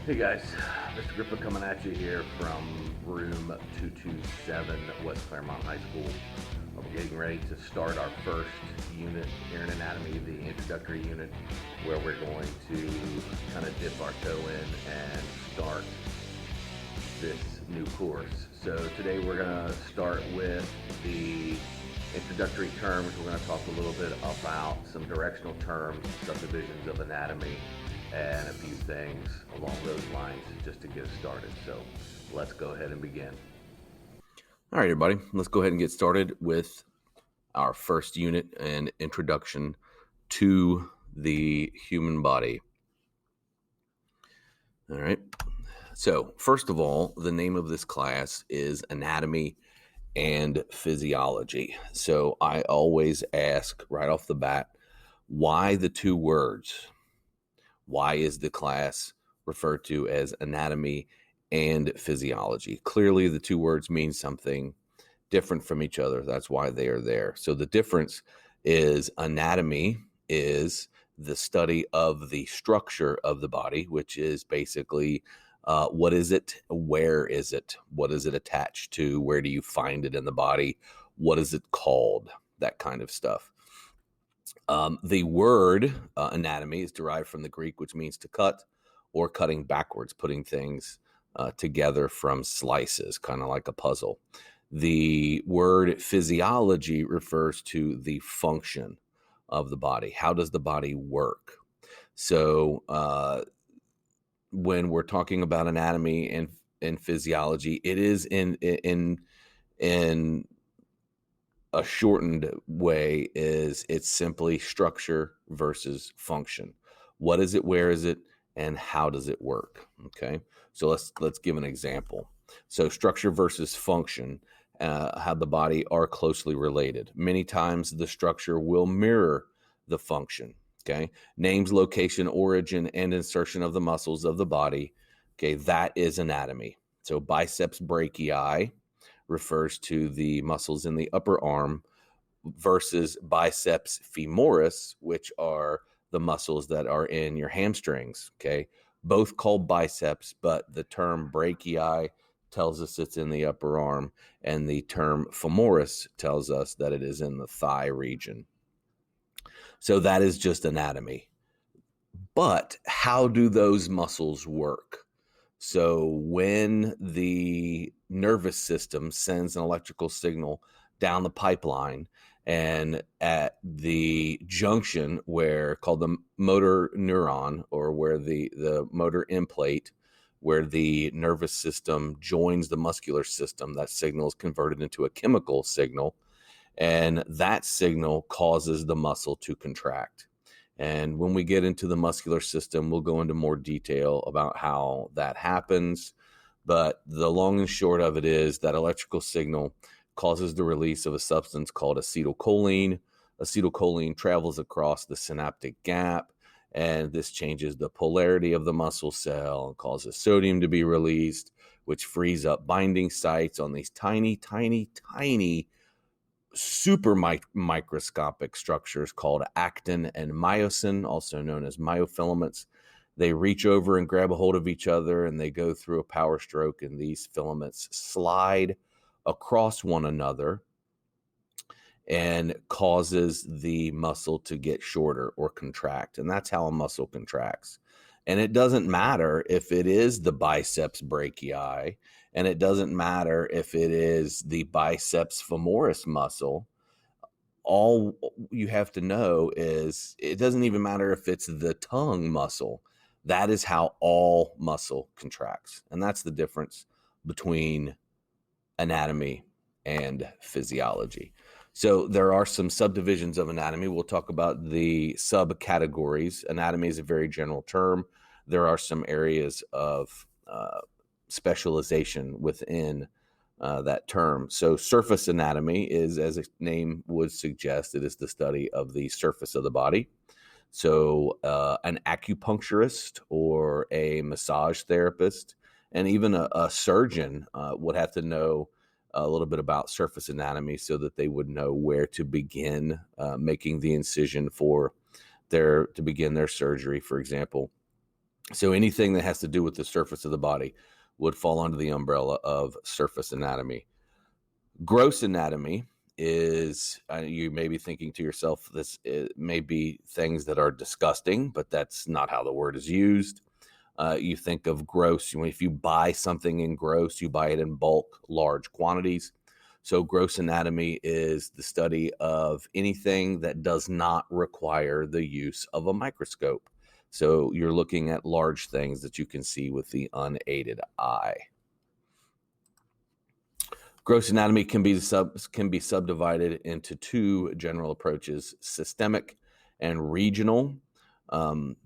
Hey guys, Mr. Grippa coming at you here from room 227 West Clermont High School. We're getting ready to start our first unit here in anatomy, the introductory unit, where we're going to kind of dip our toe in and start this new course. So today we're going to start with the introductory terms. We're going to talk a little bit about some directional terms, subdivisions of anatomy, and a few things along those lines just to get us started. So let's go ahead and begin. All right, everybody, let's go ahead and get started with our first unit and introduction to the human body. All right. So first of all, the name of this class is Anatomy and Physiology. So I always ask right off the bat, why the two words? Why is the class referred to as Anatomy and Physiology? Clearly, the two words mean something different from each other. That's why they are there. So the difference is anatomy is the study of the structure of the body, which is basically what is it? Where is it? What is it attached to? Where do you find it in the body? What is it called? That kind of stuff. The word anatomy is derived from the Greek, which means to cut or cutting backwards, putting things together from slices, kind of like a puzzle. The word physiology refers to the function of the body. How does the body work? So when we're talking about anatomy and physiology, it is in a shortened way is it's simply structure versus function. What is it? Where is it? And how does it work? Okay, so let's give an example. So structure versus function, how the body are closely related. Many times the structure will mirror the function. Okay, names, location, origin, and insertion of the muscles of the body. Okay, that is anatomy. So biceps brachii refers to the muscles in the upper arm versus biceps femoris, which are the muscles that are in your hamstrings. Okay. Both called biceps, but the term brachii tells us it's in the upper arm, and the term femoris tells us that it is in the thigh region. So that is just anatomy. But how do those muscles work? So when the nervous system sends an electrical signal down the pipeline, and at the junction where called the motor neuron, or where the motor implate, where the nervous system joins the muscular system, that signal is converted into a chemical signal, and that signal causes the muscle to contract. And when we get into the muscular system, we'll go into more detail about how that happens. But the long and short of it is that electrical signal causes the release of a substance called acetylcholine. Acetylcholine travels across the synaptic gap, and this changes the polarity of the muscle cell and causes sodium to be released, which frees up binding sites on these tiny, tiny, tiny super microscopic structures called actin and myosin, also known as myofilaments. They reach over and grab a hold of each other, and they go through a power stroke, and these filaments slide across one another and causes the muscle to get shorter or contract. And that's how a muscle contracts. And it doesn't matter if it is the biceps brachii, and it doesn't matter if it is the biceps femoris muscle. All you have to know is it doesn't even matter if it's the tongue muscle. That is how all muscle contracts. And that's the difference between anatomy and physiology. So there are some subdivisions of anatomy. We'll talk about the subcategories. Anatomy is a very general term. There are some areas of specialization within that term. So surface anatomy is, as its name would suggest, it is the study of the surface of the body. So an acupuncturist or a massage therapist and even a surgeon would have to know a little bit about surface anatomy so that they would know where to begin making the incision to begin their surgery, for example. So anything that has to do with the surface of the body would fall under the umbrella of surface anatomy. Gross anatomy is, you may be thinking to yourself, this may be things that are disgusting, but that's not how the word is used. You think of gross, if you buy something in gross, you buy it in bulk, large quantities. So gross anatomy is the study of anything that does not require the use of a microscope. So you're looking at large things that you can see with the unaided eye. Gross anatomy can be subdivided into two general approaches: systemic and regional.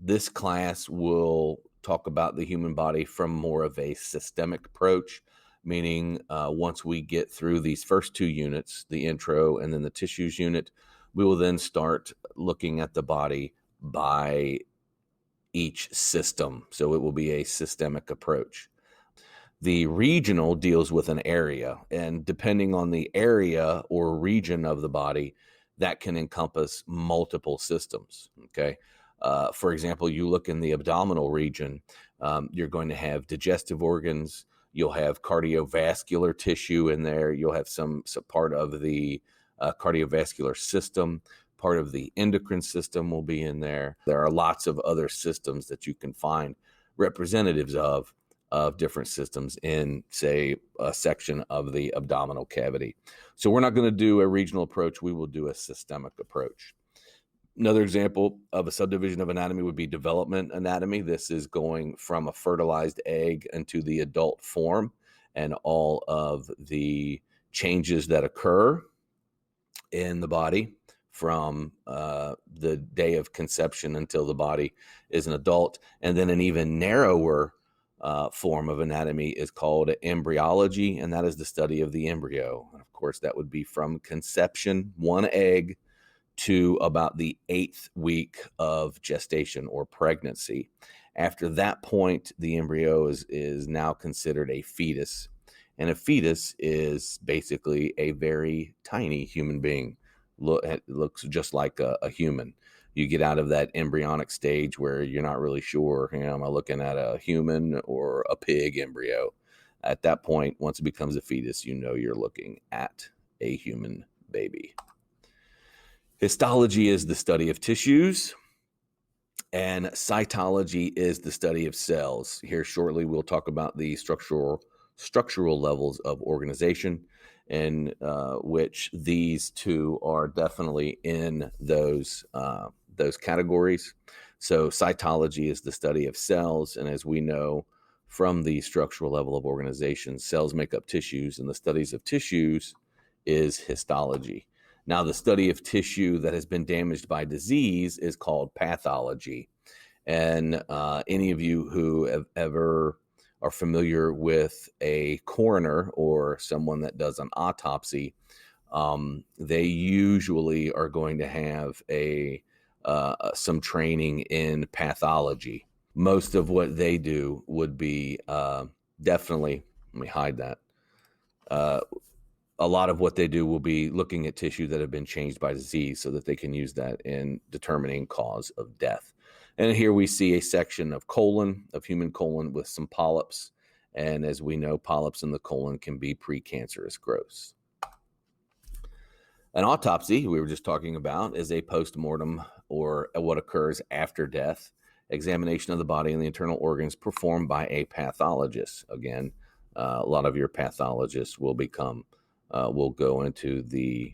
This class will talk about the human body from more of a systemic approach, meaning once we get through these first two units, the intro and then the tissues unit, we will then start looking at the body by each system. So it will be a systemic approach. The regional deals with an area, and depending on the area or region of the body, that can encompass multiple systems. Okay. For example, you look in the abdominal region, you're going to have digestive organs, you'll have cardiovascular tissue in there, you'll have some part of the cardiovascular system, part of the endocrine system will be in there. There are lots of other systems that you can find representatives of different systems in, say, a section of the abdominal cavity. So we're not going to do a regional approach. We will do a systemic approach. Another example of a subdivision of anatomy would be development anatomy. This is going from a fertilized egg into the adult form and all of the changes that occur in the body from the day of conception until the body is an adult. And then an even narrower form of anatomy is called embryology, and that is the study of the embryo. And of course, that would be from conception, one egg, to about the 8th week of gestation or pregnancy. After that point, the embryo is now considered a fetus, and a fetus is basically a very tiny human being. It looks just like a human. You get out of that embryonic stage where you're not really sure, am I looking at a human or a pig embryo? At that point, once it becomes a fetus, you know you're looking at a human baby. Histology is the study of tissues, and cytology is the study of cells. Here shortly, we'll talk about the structural levels of organization, in which these two are definitely in those categories. So cytology is the study of cells, and as we know from the structural level of organization, cells make up tissues, and the studies of tissues is histology. Now, the study of tissue that has been damaged by disease is called pathology. And any of you who have ever are familiar with a coroner or someone that does an autopsy, they usually are going to have some training in pathology. Most of what they do would be definitely, let me hide that. A lot of what they do will be looking at tissue that have been changed by disease so that they can use that in determining cause of death. And here we see a section of human colon with some polyps. And as we know, polyps in the colon can be precancerous growths. An autopsy, we were just talking about, is a postmortem, or what occurs after death. Examination of the body and the internal organs performed by a pathologist. Again, a lot of your pathologists will go into the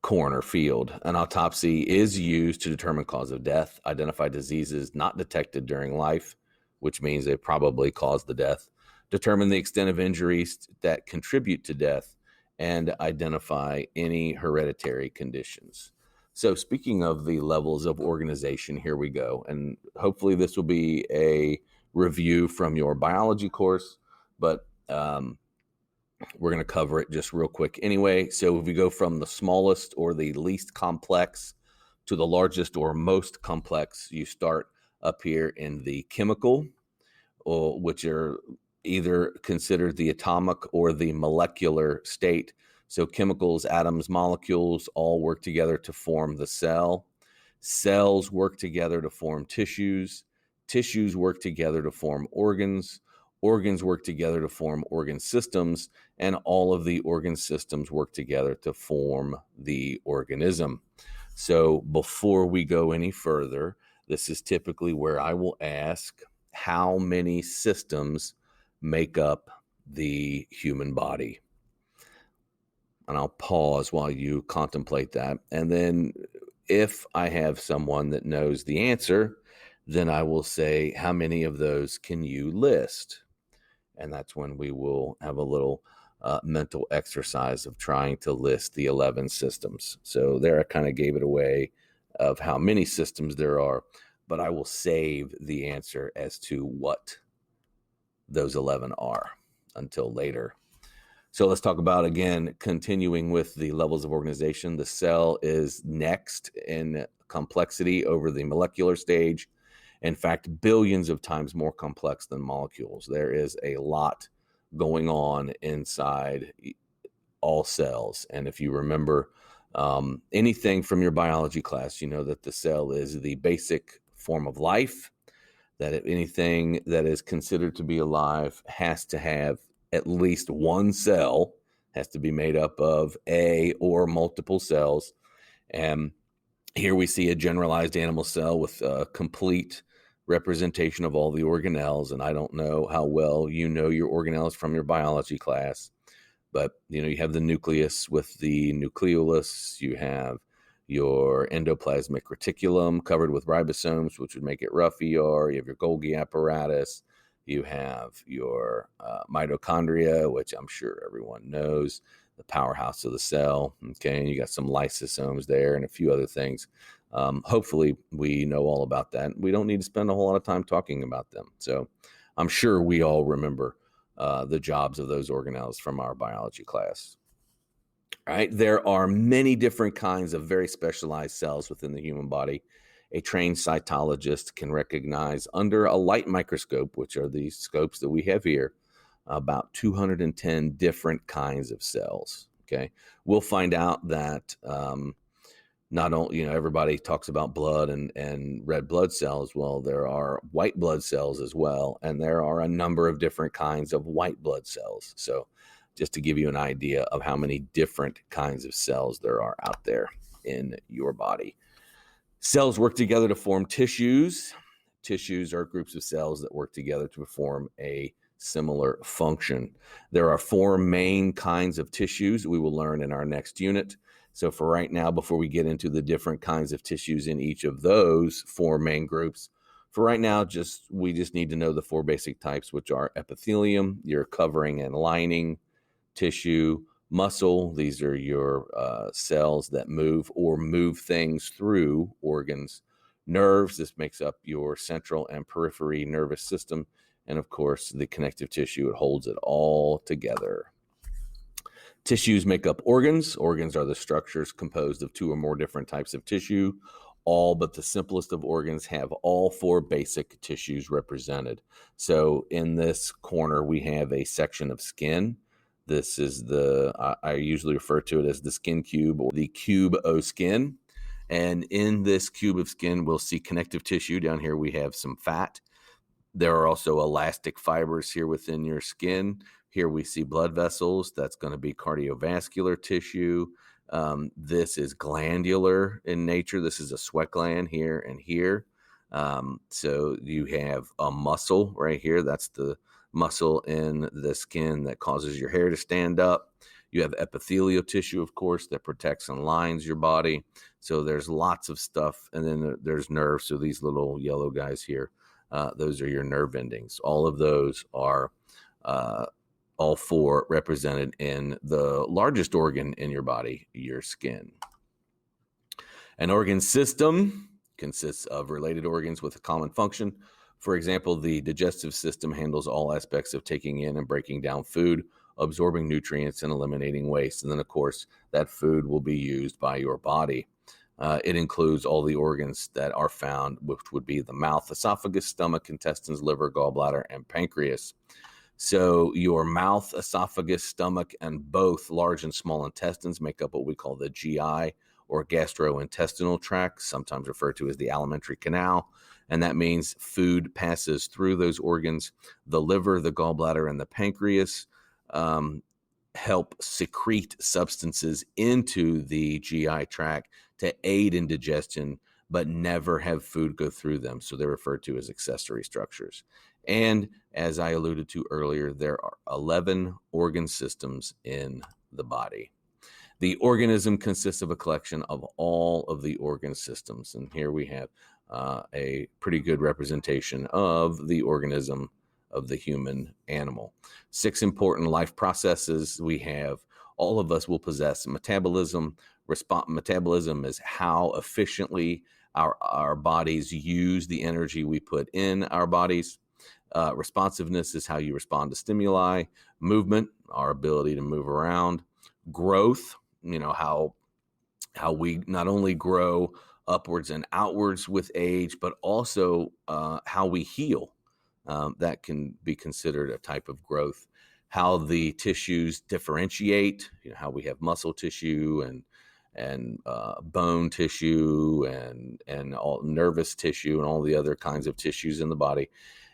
coroner field. An autopsy is used to determine cause of death, identify diseases not detected during life, which means they probably caused the death, determine the extent of injuries that contribute to death, and identify any hereditary conditions. So speaking of the levels of organization, here we go. And hopefully this will be a review from your biology course, but we're going to cover it just real quick anyway. So if we go from the smallest or the least complex to the largest or most complex, you start up here in the chemical, which are either considered the atomic or the molecular state. So chemicals, atoms, molecules all work together to form the cell. Cells work together to form tissues. tissues work together to form organs, organs work together to form organ systems, and all of the organ systems work together to form the organism. So before we go any further, this is typically where I will ask how many systems make up the human body. And I'll pause while you contemplate that. And then if I have someone that knows the answer, then I will say, how many of those can you list? And that's when we will have a little mental exercise of trying to list the 11 systems. So there I kind of gave it away of how many systems there are, but I will save the answer as to what those 11 are until later. So let's talk about, again, continuing with the levels of organization. The cell is next in complexity over the molecular stage. In fact, billions of times more complex than molecules. There is a lot going on inside all cells. And if you remember anything from your biology class, you know that the cell is the basic form of life, that if anything that is considered to be alive has to have at least one cell, has to be made up of a or multiple cells. And here we see a generalized animal cell with a complete representation of all the organelles. And I don't know how well you know your organelles from your biology class, but you have the nucleus with the nucleolus. You have your endoplasmic reticulum covered with ribosomes, which would make it rough ER. You have your Golgi apparatus. You have your mitochondria, which I'm sure everyone knows, the powerhouse of the cell. Okay, and you got some lysosomes there and a few other things. Hopefully we know all about that. We don't need to spend a whole lot of time talking about them. So I'm sure we all remember the jobs of those organelles from our biology class. All right, there are many different kinds of very specialized cells within the human body. A trained cytologist can recognize under a light microscope, which are these scopes that we have here, about 210 different kinds of cells. Okay, we'll find out that not only, everybody talks about blood and red blood cells. Well, there are white blood cells as well, and there are a number of different kinds of white blood cells. So just to give you an idea of how many different kinds of cells there are out there in your body. Cells work together to form tissues. Tissues are groups of cells that work together to perform a similar function. There are 4 main kinds of tissues we will learn in our next unit. So for right now, before we get into the different kinds of tissues in each of those 4 main groups, for right now, we just need to know the 4 basic types, which are epithelium, your covering and lining tissue, muscle. These are your cells that move or move things through organs. Nerves, this makes up your central and periphery nervous system. And of course, the connective tissue, it holds it all together. Tissues make up organs. Organs are the structures composed of 2 or more different types of tissue. All but the simplest of organs have all 4 basic tissues represented. So in this corner, we have a section of skin. This is I usually refer to it as the skin cube or the cube o skin. And in this cube of skin, we'll see connective tissue. Down here, we have some fat. There are also elastic fibers here within your skin. Here we see blood vessels. That's going to be cardiovascular tissue. This is glandular in nature. This is a sweat gland here and here. So you have a muscle right here. That's the muscle in the skin that causes your hair to stand up. You have epithelial tissue, of course, that protects and lines your body. So there's lots of stuff. And then there's nerves. So these little yellow guys here, those are your nerve endings. All of those are all 4 represented in the largest organ in your body, your skin. An organ system consists of related organs with a common function. For example, the digestive system handles all aspects of taking in and breaking down food, absorbing nutrients, and eliminating waste. And then, of course, that food will be used by your body. It includes all the organs that are found, which would be the mouth, esophagus, stomach, intestines, liver, gallbladder, and pancreas. So your mouth, esophagus, stomach, and both large and small intestines make up what we call the GI or gastrointestinal tract, sometimes referred to as the alimentary canal. And that means food passes through those organs. The liver, the gallbladder, and the pancreas help secrete substances into the GI tract to aid in digestion, but never have food go through them. So they're referred to as accessory structures. And as I alluded to earlier, there are 11 organ systems in the body. The organism consists of a collection of all of the organ systems. And here we have a pretty good representation of the organism of the human animal. 6 important life processes we have. All of us will possess metabolism. Metabolism is how efficiently our bodies use the energy we put in our bodies. Responsiveness is how you respond to stimuli. Movement, our ability to move around. Growth, how we not only grow upwards and outwards with age, but also how we heal. That can be considered a type of growth. How the tissues differentiate, how we have muscle tissue and bone tissue and all nervous tissue and all the other kinds of tissues in the body.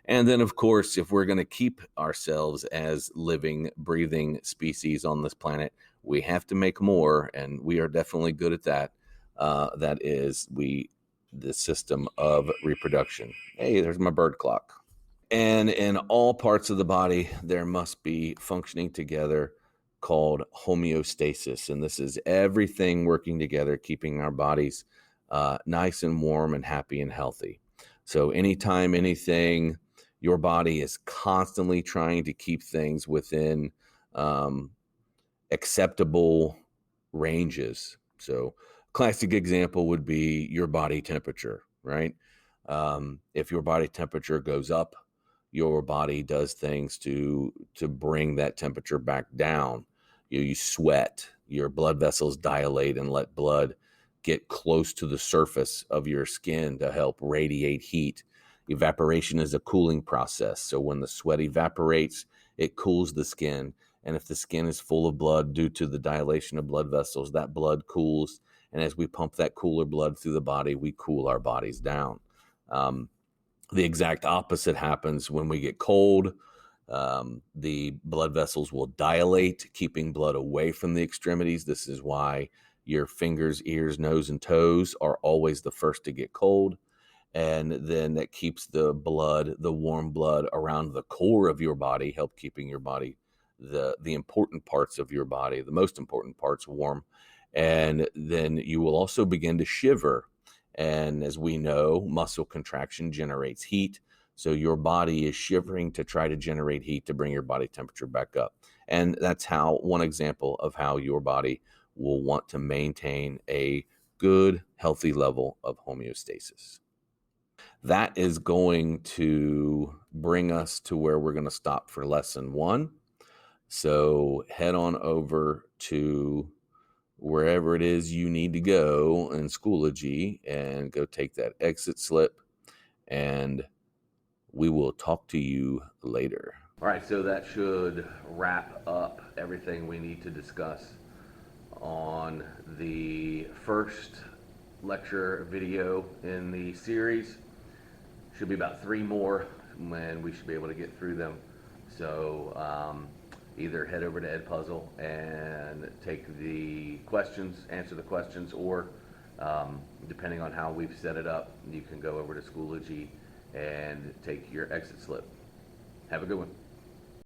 And then, of course, if we're going to keep ourselves as living, breathing species on this planet, we have to make more, and we are definitely good at that. That is the system of reproduction. Hey, there's my bird clock. And in all parts of the body, there must be functioning together called homeostasis. And this is everything working together, keeping our bodies nice and warm and happy and healthy. So anytime anything, your body is constantly trying to keep things within acceptable ranges. So classic example would be your body temperature, right? If your body temperature goes up, your body does things to bring that temperature back down. You sweat, your blood vessels dilate and let blood get close to the surface of your skin to help radiate heat. Evaporation is a cooling process. So when the sweat evaporates, it cools the skin. And if the skin is full of blood due to the dilation of blood vessels, that blood cools. And as we pump that cooler blood through the body, we cool our bodies down. The exact opposite happens when we get cold. The blood vessels will dilate, keeping blood away from the extremities. This is why your fingers, ears, nose, and toes are always the first to get cold. And then that keeps the blood, the warm blood around the core of your body, help keeping your body, the important parts of your body, the most important parts warm. And then you will also begin to shiver. And as we know, muscle contraction generates heat. So your body is shivering to try to generate heat to bring your body temperature back up. And that's one example of how your body will want to maintain a good, healthy level of homeostasis. That is going to bring us to where we're going to stop for lesson 1. So head on over to wherever it is you need to go in Schoology and go take that exit slip, and we will talk to you later. All right, so that should wrap up everything we need to discuss on the first lecture video in the series. Should be about 3 more, and we should be able to get through them. So either head over to Edpuzzle and take the questions, answer the questions, or depending on how we've set it up, you can go over to Schoology and take your exit slip. Have a good one.